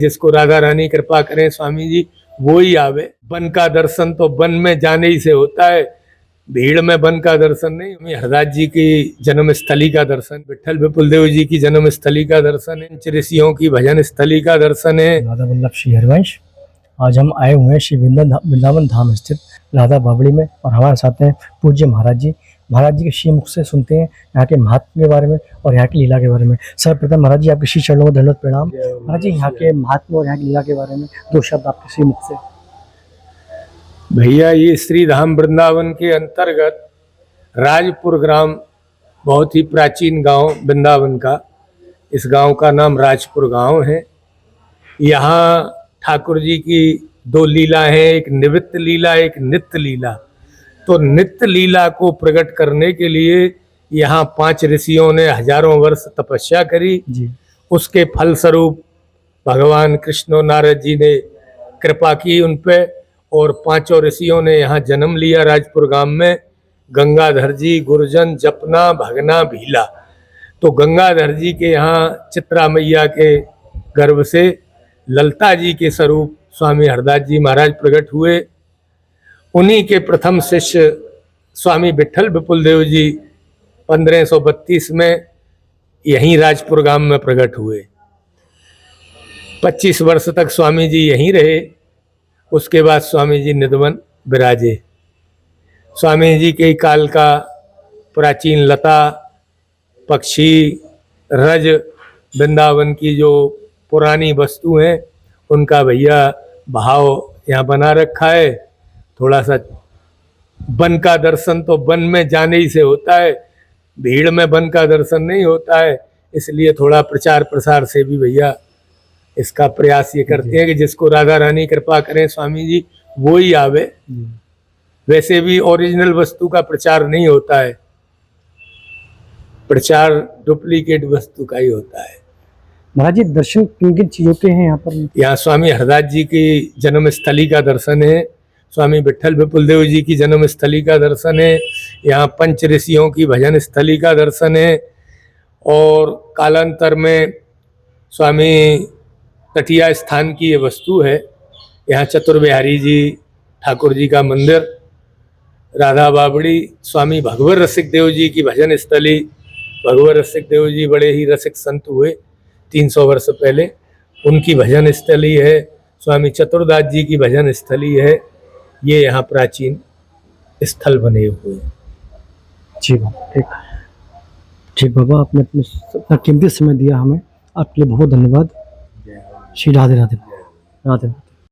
जिसको राधा रानी कृपा करें स्वामी जी वो ही आवे। वन का दर्शन तो वन में जाने ही से होता है, भीड़ में वन का दर्शन नहीं। हरदास जी की जन्म स्थली का दर्शन, विठल विपुल देव जी की जन्म स्थली का दर्शन है, ऋषियों की भजन स्थली का दर्शन है। राधा वल्लभ श्री हरिवंश, आज हम आए हुए हैं श्री वृंदावन धाम स्थित राधा बावड़ी में और हमारे साथ हैं पूज्य महाराज जी। महाराज जी के श्री मुख से सुनते हैं यहाँ के महात्म्य के बारे में और यहाँ की लीला के बारे में। सर्वप्रथम महाराज जी आपके श्री चरणों को धन्यवाद प्रणाम। महाराज जी यहाँ के महात्म्य और यहाँ की लीला के बारे में दो शब्द आपके श्री मुख से। भैया ये श्री धाम वृंदावन के अंतर्गत राजपुर ग्राम, बहुत ही प्राचीन गांव वृंदावन का, इस गांव का नाम राजपुर गांव है। यहाँ ठाकुर जी की दो लीला हैं, एक निवृत्त लीला, एक नित्य लीला। तो नित्य लीला को प्रकट करने के लिए यहाँ 5 ऋषियों ने हजारों वर्ष तपस्या करी जी। उसके फलस्वरूप भगवान कृष्ण और नारद जी ने कृपा की उन पे और 5 ऋषियों ने यहाँ जन्म लिया राजपुर गांव में। गंगाधर जी, गुरजन, जपना, भगना, भीला। तो गंगाधर जी के यहाँ चित्रा मैया के गर्भ से ललता जी के स्वरूप स्वामी हरदास जी महाराज प्रकट हुए। उन्हीं के प्रथम शिष्य स्वामी विठल विपुल देव जी 1532 में यहीं राजपुर गांव में प्रकट हुए। 25 वर्ष तक स्वामी जी यहीं रहे। उसके बाद स्वामी जी निधवन विराजे। स्वामी जी के काल का प्राचीन लता, पक्षी, रज, वृंदावन की जो पुरानी वस्तु हैं उनका भैया भाव यहाँ बना रखा है। थोड़ा सा वन का दर्शन तो वन में जाने ही से होता है, भीड़ में वन का दर्शन नहीं होता है। इसलिए थोड़ा प्रचार प्रसार से भी भैया इसका प्रयास ये करते हैं कि जिसको राधा रानी कृपा करें स्वामी जी वो ही आवे। वैसे भी ओरिजिनल वस्तु का प्रचार नहीं होता है, प्रचार डुप्लीकेट वस्तु का ही होता है। महाराज जी दर्शन किन किन चीजों के हैं यहाँ पर? यहाँ स्वामी हरदास जी की जन्म स्थली का दर्शन है, स्वामी विठल विपुल देव जी की जन्म स्थली का दर्शन है, यहाँ 5 ऋषियों की भजन स्थली का दर्शन है और कालांतर में स्वामी तटिया स्थान की ये वस्तु है। यहाँ चतुर्विहारी जी ठाकुर जी का मंदिर, राधा बावड़ी, स्वामी भगवत रसिक देव जी की भजन स्थली। भगवत रसिक देव जी बड़े ही रसिक संत हुए 300 वर्ष पहले, उनकी भजन स्थली है। स्वामी चतुरदास जी की भजन स्थली है। ये यहाँ प्राचीन स्थल बने हुए हैं। जी बाबा, ठीक बाबा, आपने अपना कीमती समय दिया हमें, आपके लिए बहुत धन्यवाद। श्री राधे राधे। राधे।